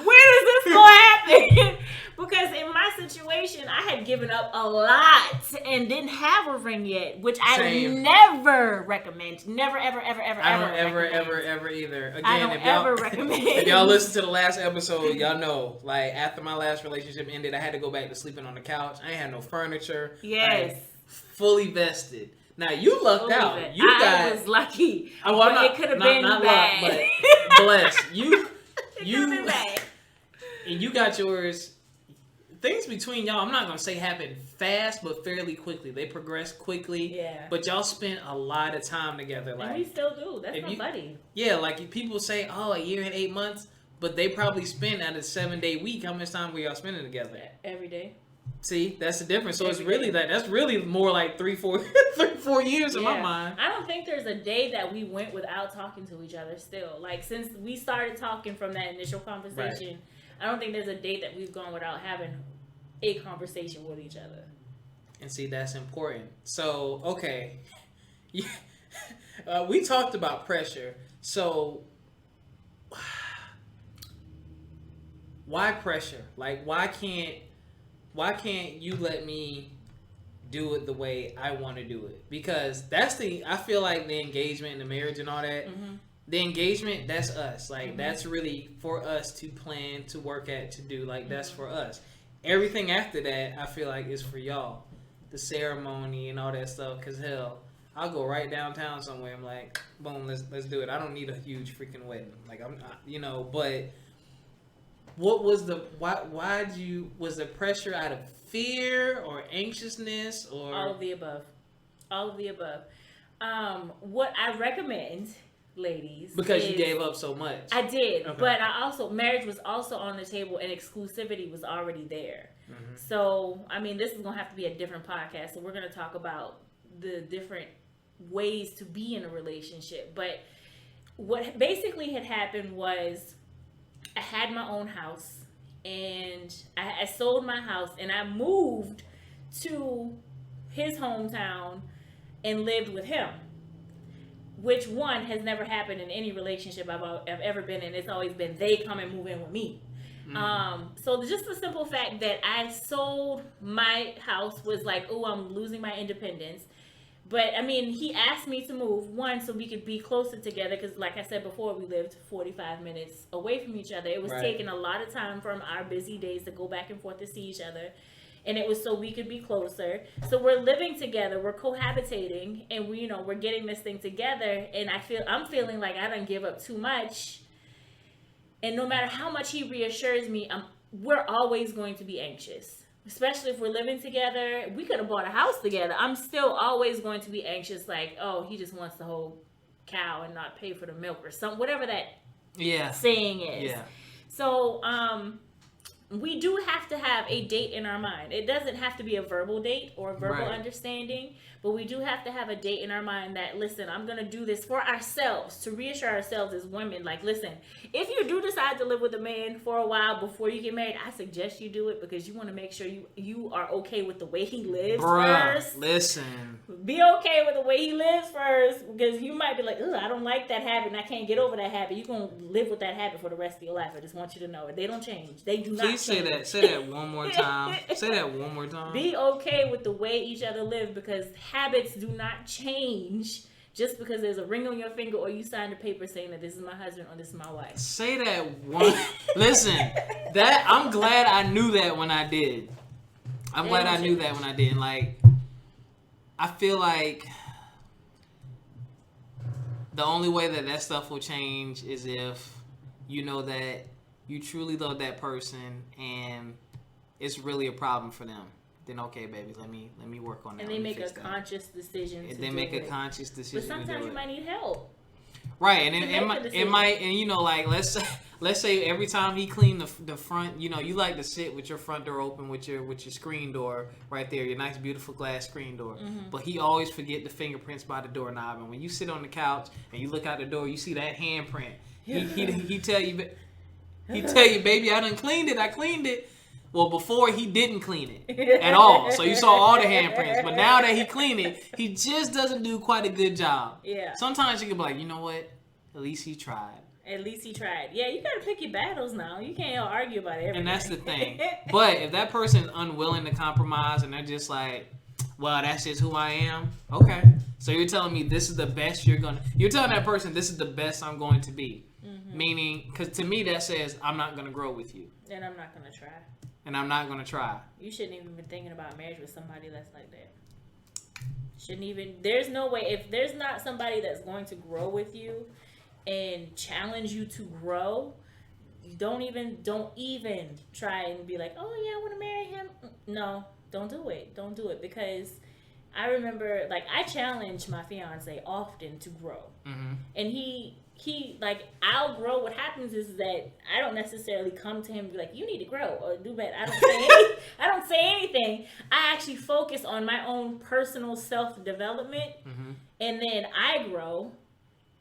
when is this gonna happen? Because in my situation, I had given up a lot and didn't have a ring yet, which I never recommend. Never, ever, ever, ever, I don't ever, ever either. Again, I don't ever recommend. If y'all listen to the last episode, y'all know, like, after my last relationship ended, I had to go back to sleeping on the couch. I ain't had no furniture. Yes. Like, fully vested. Now, you lucked out. I was lucky. It could have been bad. Luck, but bless. You been bad. And you got yours. Things between y'all, I'm not going to say happened fast, but fairly quickly. They progressed quickly. Yeah. But y'all spent a lot of time together. Like, and we still do. That's my buddy. Yeah, like, people say, a year and 8 months. But they probably spend out of a 7-day week. How much time were y'all spending together? Every day. See, that's the difference. So it's really that's really more like 3-4 years in my mind. I don't think there's a day that we went without talking to each other still. Like, since we started talking from that initial conversation, I don't think there's a day that we've gone without having a conversation with each other. And see, that's important. So, okay. We talked about pressure. So, why pressure? Like, why can't you let me do it the way I want to do it? Because I feel like the engagement and the marriage and all that, the engagement, that's us. Like, that's really for us to plan, to work at, to do. Like, that's for us. Everything after that, I feel like, is for y'all. The ceremony and all that stuff. Because, hell, I'll go right downtown somewhere. I'm like, boom, let's do it. I don't need a huge freaking wedding. Like, but what was was the pressure out of fear or anxiousness or? All of the above. All of the above. What I recommend, ladies, because you gave up so much. I did, okay. But marriage was also on the table and exclusivity was already there. Mm-hmm. So, I mean, this is going to have to be a different podcast. So we're going to talk about the different ways to be in a relationship. But what basically had happened was I had my own house and I sold my house and I moved to his hometown and lived with him, which one has never happened in any relationship I've ever been in. It's always been they come and move in with me. Mm-hmm. So just the simple fact that I sold my house was like, oh, I'm losing my independence. But I mean, he asked me to move, one, so we could be closer together. Because like I said before, we lived 45 minutes away from each other. It was taking a lot of time from our busy days to go back and forth to see each other. And it was so we could be closer. So we're living together, we're cohabitating, and we're getting this thing together. And I'm feeling like I done give up too much. And no matter how much he reassures me, we're always going to be anxious. Especially if we're living together. We could have bought a house together. I'm still always going to be anxious, like, oh, he just wants the whole cow and not pay for the milk or something, whatever that saying is. Yeah. So, we do have to have a date in our mind. It doesn't have to be a verbal date or a verbal understanding, but we do have to have a date in our mind that, listen, I'm going to do this for ourselves, to reassure ourselves as women. Like, listen, if you do decide to live with a man for a while before you get married, I suggest you do it because you want to make sure you are okay with the way he lives first. Listen. Be okay with the way he lives first because you might be like, ugh, I don't like that habit and I can't get over that habit. You're going to live with that habit for the rest of your life. I just want you to know it. They don't change. They do not change. Say that one more time. Say that one more time. Be okay with the way each other live because habits do not change just because there's a ring on your finger or you signed a paper saying that this is my husband or this is my wife. Say that one. Listen, I'm glad I knew that when I did. I'm glad I knew that when I did. Like, I feel like the only way that stuff will change is if you know that you truly love that person and it's really a problem for them. Then okay, baby, let me work on that. And they make a conscious decision. They make a conscious decision. But sometimes you might need help. Right, and it might, and like let's say every time he cleaned the front, you like to sit with your front door open with your screen door right there, your nice beautiful glass screen door. Mm-hmm. But he always forget the fingerprints by the doorknob, and when you sit on the couch and you look out the door, you see that handprint. He tell you, baby, I done cleaned it. I cleaned it. Well, before he didn't clean it at all. So you saw all the handprints. But now that he cleaned it, he just doesn't do quite a good job. Yeah. Sometimes you can be like, you know what? At least he tried. At least he tried. Yeah, you got to pick your battles now. You can't argue about everything. And that's the thing. But if that person is unwilling to compromise and they're just like, well, that's just who I am. Okay. So you're telling me this is the best you're telling that person this is the best I'm going to be. Mm-hmm. Meaning, because to me that says I'm not going to grow with you. And I'm not going to try. And I'm not going to try. You shouldn't even be thinking about marriage with somebody that's like that. Shouldn't even. There's no way. If there's not somebody that's going to grow with you and challenge you to grow, don't even try and be like, oh yeah, I want to marry him. No, don't do it. Don't do it because I remember, like, I challenge my fiance often to grow. Mm-hmm. And he like, I'll grow. What happens is that I don't necessarily come to him and be like, you need to grow or do better. I don't say anything. I actually focus on my own personal self-development. Mm-hmm. And then I grow.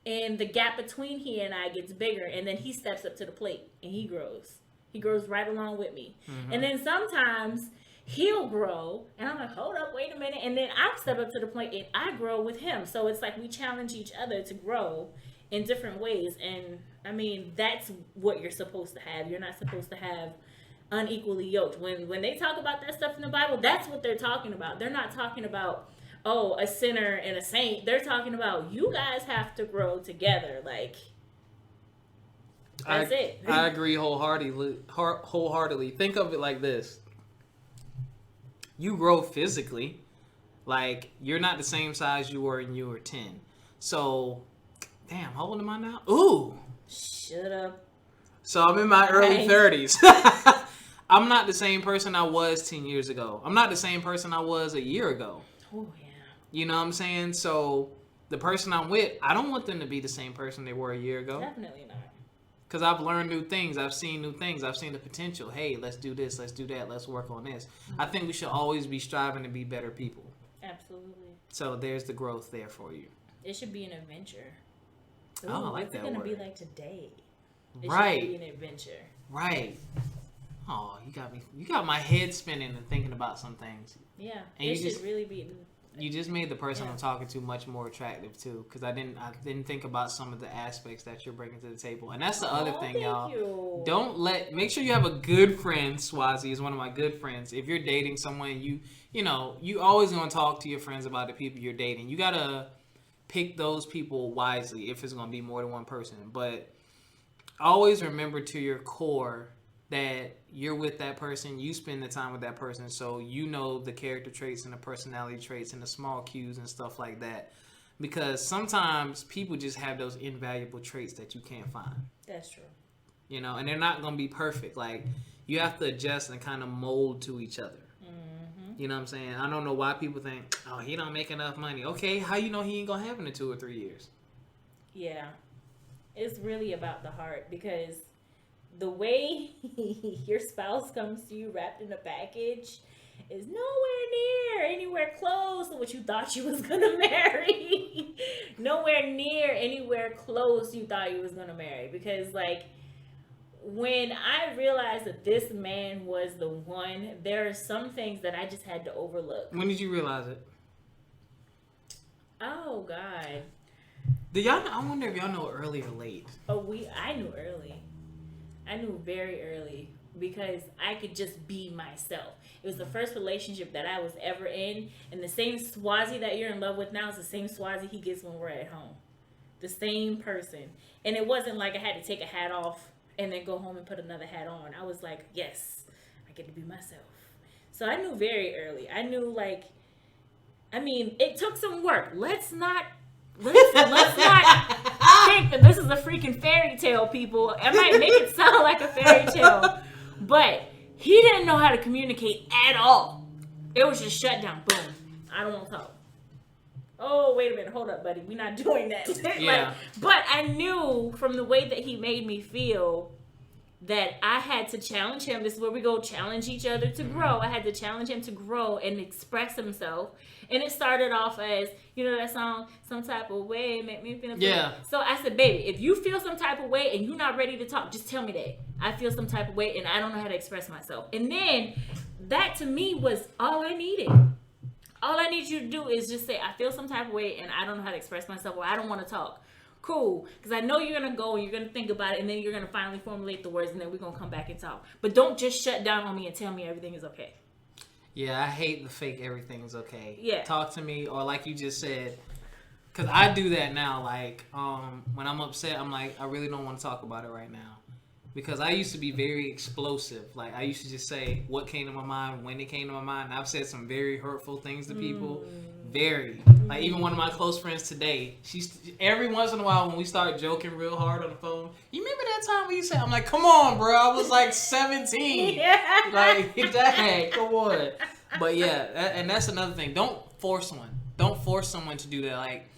And the gap between he and I gets bigger. And then he steps up to the plate and he grows. He grows right along with me. Mm-hmm. And then sometimes he'll grow. And I'm like, hold up, wait a minute. And then I'll step up to the plate and I grow with him. So it's like we challenge each other to grow in different ways. And I mean, that's what you're supposed to have. You're not supposed to have unequally yoked. When they talk about that stuff in the Bible, that's what they're talking about. They're not talking about, oh, a sinner and a saint. They're talking about you guys have to grow together. Like, That's it. I agree wholeheartedly. Think of it like this. You grow physically. Like, you're not the same size you were when you were 10. So, damn, how old am I now? Ooh. Shut up. So, I'm in my early 30s. I'm not the same person I was 10 years ago. I'm not the same person I was a year ago. Oh, yeah. You know what I'm saying? So, the person I'm with, I don't want them to be the same person they were a year ago. Definitely not. Because I've learned new things. I've seen new things. I've seen the potential. Hey, let's do this. Let's do that. Let's work on this. I think we should always be striving to be better people. Absolutely. So there's the growth there for you. It should be an adventure. Ooh, I like what's that it going to word. be like today? It Right. should be an adventure. Right. Oh, you got my head spinning and thinking about some things. Yeah. And it you should just really be. you just made the person Yeah. I'm talking to much more attractive too, because I didn't think about some of the aspects that you're bringing to the table, and that's the other thing, thank y'all. You. Make sure you have a good friend. Soissy is one of my good friends. If you're dating someone, you always gonna talk to your friends about the people you're dating. You gotta pick those people wisely if it's gonna be more than one person, but always remember to your core that you're with that person, you spend the time with that person, so you know the character traits and the personality traits and the small cues and stuff like that. Because sometimes people just have those invaluable traits that you can't find. That's true. And they're not going to be perfect. Like, you have to adjust and kind of mold to each other. Mm-hmm. You know what I'm saying? I don't know why people think, oh, he don't make enough money. Okay, how you know he ain't going to have it in 2 or 3 years? Yeah. It's really about the heart, because the way your spouse comes to you wrapped in a package is nowhere near anywhere close to what you thought you was gonna marry. Nowhere near anywhere close you thought you was gonna marry. Because, like, when I realized that this man was the one, there are some things that I just had to overlook. When did you realize it? Oh, God. I wonder if y'all know early or late. I knew early. I knew very early, because I could just be myself. It was the first relationship that I was ever in, and the same Soissy that you're in love with now is the same Soissy he gets when we're at home. The same person. And it wasn't like I had to take a hat off and then go home and put another hat on. I was like, yes, I get to be myself. So I knew very early. I knew, it took some work. Let's not think that this is a freaking fairy tale, people. I might make it sound like a fairy tale, but he didn't know how to communicate at all. It was just shut down. Boom. I don't want to talk. Oh, wait a minute. Hold up, buddy. We're not doing that. Yeah. But I knew from the way that he made me feel that I had to challenge him. This is where we go challenge each other to grow. I had to challenge him to grow and express himself. And it started off as, that song, Some Type of Way, Make Me Feel. Yeah. So I said, baby, if you feel some type of way and you're not ready to talk, just tell me that. I feel some type of way and I don't know how to express myself. And then that to me was all I needed. All I need you to do is just say, I feel some type of way and I don't know how to express myself, or I don't want to talk. Cool, because I know you're going to go and you're going to think about it, and then you're going to finally formulate the words, and then we're going to come back and talk. But don't just shut down on me and tell me everything is okay. Yeah, I hate the fake everything's okay. Yeah. Talk to me, or like you just said, because I do that now. Like, when I'm upset, I'm like, I really don't want to talk about it right now. Because I used to be very explosive. Like, I used to just say what came to my mind, when it came to my mind. And I've said some very hurtful things to people. Very. Like, even one of my close friends today, she's every once in a while when we start joking real hard on the phone, you remember that time when you said, I'm like, come on, bro. I was like 17. Yeah. Like, dang, come on. But yeah, and that's another thing. Don't force one. Don't force someone to do that. Like,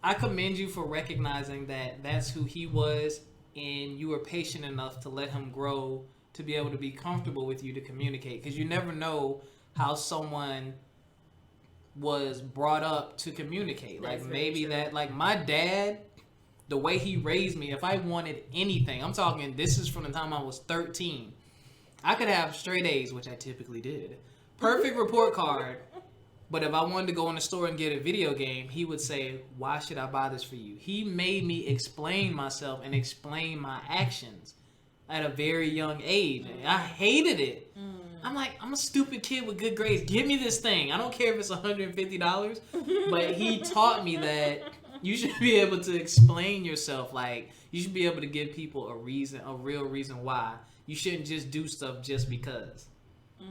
I commend you for recognizing that that's who he was, and you were patient enough to let him grow to be able to be comfortable with you to communicate. Because you never know how someone was brought up to communicate. That's like, maybe true. that, like, my dad, the way he raised me, if I wanted anything, I'm talking, this is from the time I was 13, I could have straight A's, which I typically did. Perfect report card. But if I wanted to go in the store and get a video game, he would say, why should I buy this for you? He made me explain myself and explain my actions at a very young age. And I hated it. I'm like, I'm a stupid kid with good grades. Give me this thing. I don't care if it's $150. But he taught me that You should be able to explain yourself. Like, you should be able to give people a real reason why. You shouldn't just do stuff just because.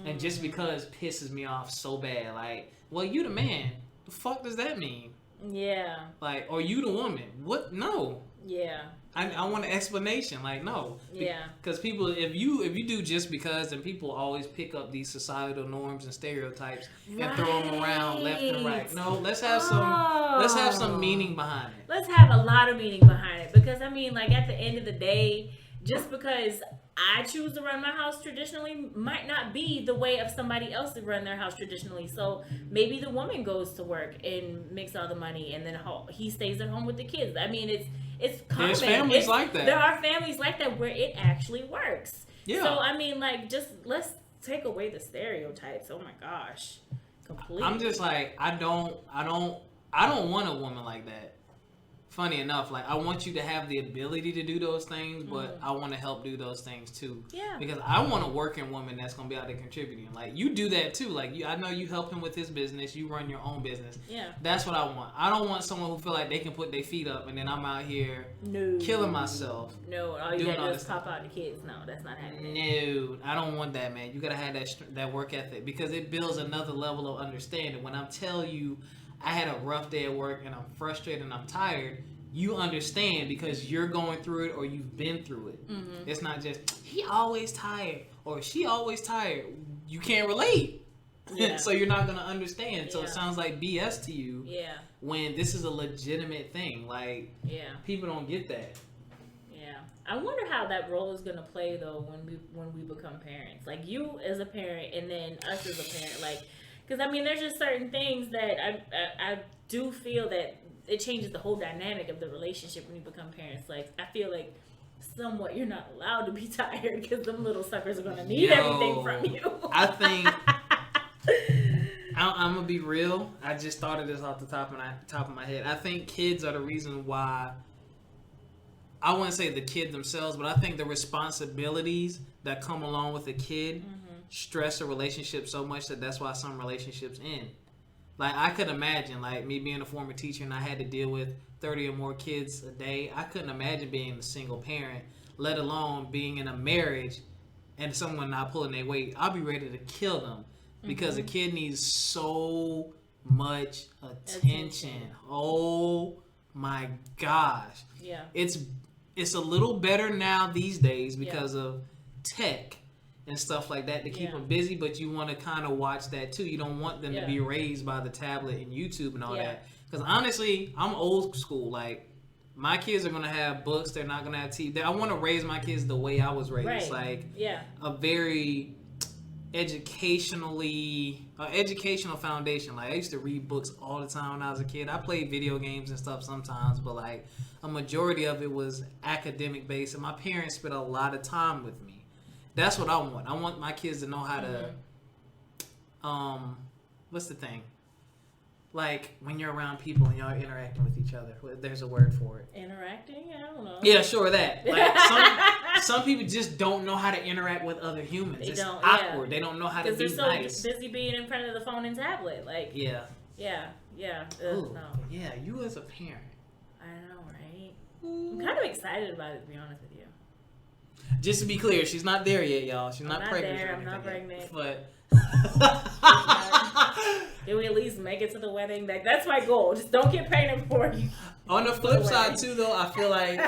And just because pisses me off so bad. Like, well, you the man. The fuck does that mean? Yeah. Like, or you the woman? What? No. Yeah. I want an explanation. Like, no. Yeah. Because people, if you do just because, then people always pick up these societal norms and stereotypes and throw them around left and right. No, let's have some meaning behind it. Let's have a lot of meaning behind it. Because, I mean, like, at the end of the day, just because I choose to run my house traditionally might not be the way of somebody else to run their house traditionally. So maybe the woman goes to work and makes all the money, and then he stays at home with the kids. I mean, it's common. There's families like that. There are families like that where it actually works. Yeah. So I mean, like, just let's take away the stereotypes. Oh my gosh, completely. I'm just like, I don't want a woman like that. Funny enough, like, I want you to have the ability to do those things, but I want to help do those things too. Yeah. Because I want a working woman that's gonna be out there contributing. Like, you do that too. Like, I know you help him with his business. You run your own business. Yeah. That's what I want. I don't want someone who feel like they can put their feet up and then I'm out here killing myself. No, all you gotta do is pop out the kids. No, that's not happening. No, I don't want that, man. You gotta have that work ethic because it builds another level of understanding. When I tell you I had a rough day at work and I'm frustrated and I'm tired, you understand because you're going through it or you've been through it. Mm-hmm. It's not just, he always tired or she always tired. You can't relate. Yeah. So you're not going to understand. Yeah. So it sounds like BS to you when this is a legitimate thing. Like, people don't get that. Yeah. I wonder how that role is going to play, though, when we become parents. Like, you as a parent and then us as a parent. Like, because, I mean, there's just certain things that I do feel that it changes the whole dynamic of the relationship when you become parents. Like, I feel like somewhat you're not allowed to be tired because them little suckers are going to need everything from you. I think, I'm going to be real. I just thought of this off the top of my head. I think kids are the reason why, I wouldn't say the kid themselves, but I think the responsibilities that come along with a kid stress a relationship so much that that's why some relationships end. Like, I could imagine, like, me being a former teacher and I had to deal with 30 or more kids a day. I couldn't imagine being a single parent, let alone being in a marriage and someone not pulling their weight. I'll be ready to kill them because a kid needs so much attention. Oh, my gosh. Yeah. It's a little better now these days because of tech and stuff like that to keep them busy, but you want to kind of watch that too. You don't want them to be raised by the tablet and YouTube and all that. Because honestly, I'm old school. Like, my kids are going to have books. They're not going to have TV. I want to raise my kids the way I was raised. Like, a very educational foundation. Like, I used to read books all the time when I was a kid. I played video games and stuff sometimes, but like a majority of it was academic based, and my parents spent a lot of time with me. That's what I want. I want my kids to know how to, what's the thing? Like, when you're around people and y'all interacting with each other. There's a word for it. Interacting? I don't know. Yeah, sure, that. Like, some people just don't know how to interact with other humans. It's awkward. They don't know how to be nice. Because they're so busy being in front of the phone and tablet. Like, Yeah. Ooh, no. Yeah, you as a parent. I know, right? I'm kind of excited about it, to be honest with you. Just to be clear, she's not there yet, y'all. She's not pregnant. I'm not pregnant. But can we at least make it to the wedding? Like, that's my goal. Just don't get pregnant before you. On the flip side, too, though, I feel like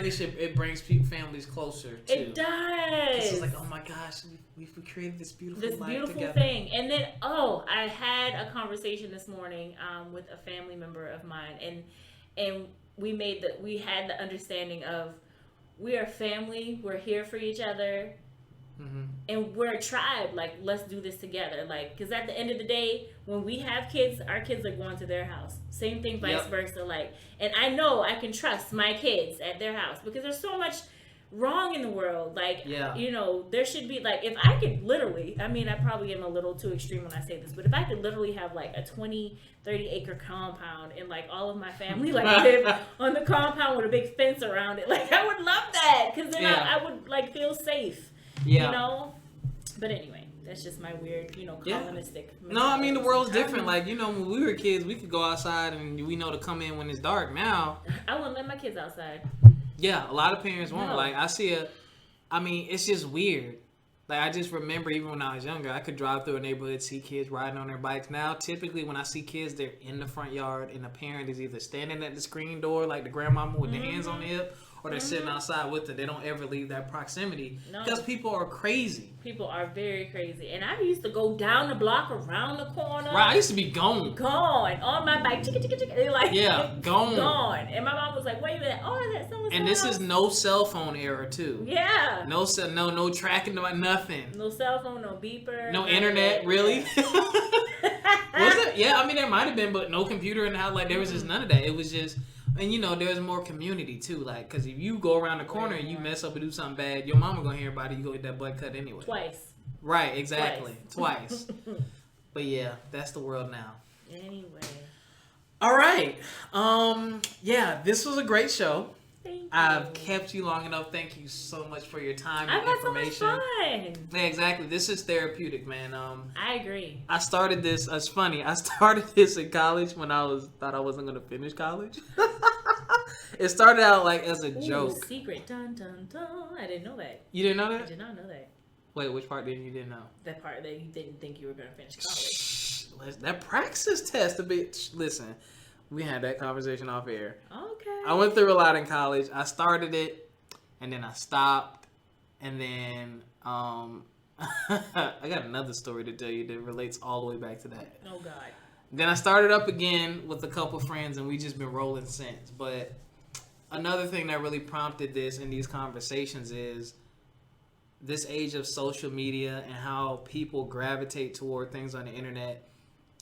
it brings families closer too. It does. It's like, oh my gosh, we created this beautiful together. Thing. And then, I had a conversation this morning with a family member of mine, and we had the understanding of, we are family. We're here for each other. And we're a tribe. Like, let's do this together. Like, because at the end of the day, when we have kids, our kids are going to their house. Same thing, vice versa. Like, and I know I can trust my kids at their house because there's so much wrong in the world. Like, there should be, like, if I could literally, I mean, I probably am a little too extreme when I say this, but if I could literally have like a 20-30 acre compound and like all of my family like live on the compound with a big fence around it, like, I would love that because then I would like feel safe, you know. But anyway, That's just my weird, you know, Yeah. colonistic. No, I mean the world's different. know. Like, you know, when we were kids, we could go outside and we know to come in when it's dark. Now, I wouldn't let my kids outside. yeah, a lot of parents won't. No. Like, I mean, it's just weird. Like, I just remember even when I was younger, I could drive through a neighborhood, see kids riding on their bikes. Now, typically when I see kids, they're in the front yard and the parent is either standing at the screen door like the grandmama with the hands on the hip, or they're sitting outside with it. They don't ever leave that proximity because people are crazy. People are very crazy. And I used to go down the block, around the corner. Right, I used to be gone. Gone. On my bike. Chicka, chicka, chicka. Like, Yeah, gone. Gone. And my mom was like, wait a minute. Oh, is that someone's And this house? is no cell phone era too. Yeah. No tracking, nothing. No cell phone, no beeper. No internet, really? Was it? Yeah, I mean there might have been, but no computer in the house. Like there was just none of that. It was just, and you know, there's more community too. Like, cause if you go around the corner and you mess up and do something bad, your mama gonna hear about it. You go get that butt cut anyway. Twice. Right, exactly, twice. But yeah, that's the world now. Anyway. All right. Yeah, this was a great show. Thank you. I've kept you long enough. Thank you so much for your time I've and had so information. much fun. Yeah, exactly. This is therapeutic, man. I agree. I started this. It's funny. I started this in college when thought I wasn't gonna finish college. It started out like as a joke. Secret. Dun dun dun. I didn't know that. You didn't know I that? did not know that. Wait, which part didn't know? That part that you didn't think you were gonna finish college. That praxis test a bit. Listen, we had that conversation off air. Okay. I went through a lot in college. I started it, and then I stopped, and then I got another story to tell you that relates all the way back to that. Oh God. Then I started up again with a couple friends, and we just been rolling since. But another thing that really prompted this in these conversations is this age of social media and how people gravitate toward things on the internet.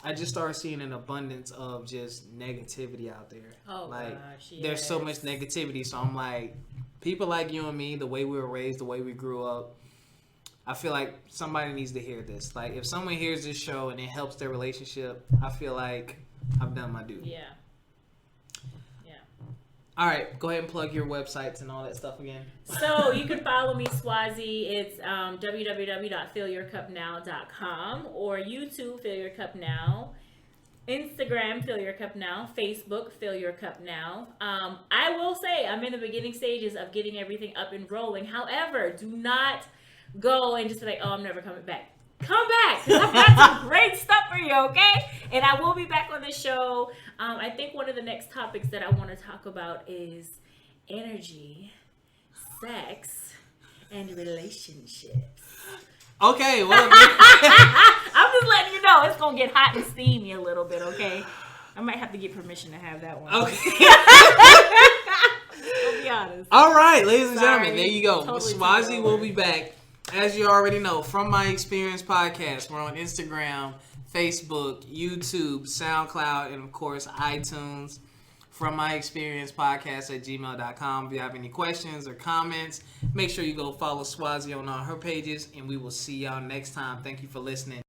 I just started seeing an abundance of just negativity out there. Oh, like, gosh, yes. There's so much negativity. So I'm like, people like you and me, the way we were raised, the way we grew up, I feel like somebody needs to hear this. Like, if someone hears this show and it helps their relationship, I feel like I've done my duty. Yeah. All right, go ahead and plug your websites and all that stuff again. So you can follow me, Soissy. It's www.fillyourcupnow.com or YouTube, Fill Your Cup Now. Instagram, Fill Your Cup Now. Facebook, Fill Your Cup Now. I will say I'm in the beginning stages of getting everything up and rolling. However, do not go and just be like, oh, I'm never coming back. Come back, 'cause I've got some great stuff for you, okay? And I will be back on the show. I think one of the next topics that I want to talk about is energy, sex, and relationships. Okay, well, I'm just letting you know it's gonna get hot and steamy a little bit, okay? I might have to get permission to have that one. okay. I'll be honest. All right, ladies and Sorry. gentlemen, there you go. Totally Soissy took will over. be back. As you already know, From My Experience podcast. We're on Instagram, Facebook, YouTube, SoundCloud, and of course, iTunes. From My Experience podcast at gmail.com. If you have any questions or comments, make sure you go follow Soissy on all her pages, and we will see y'all next time. Thank you for listening.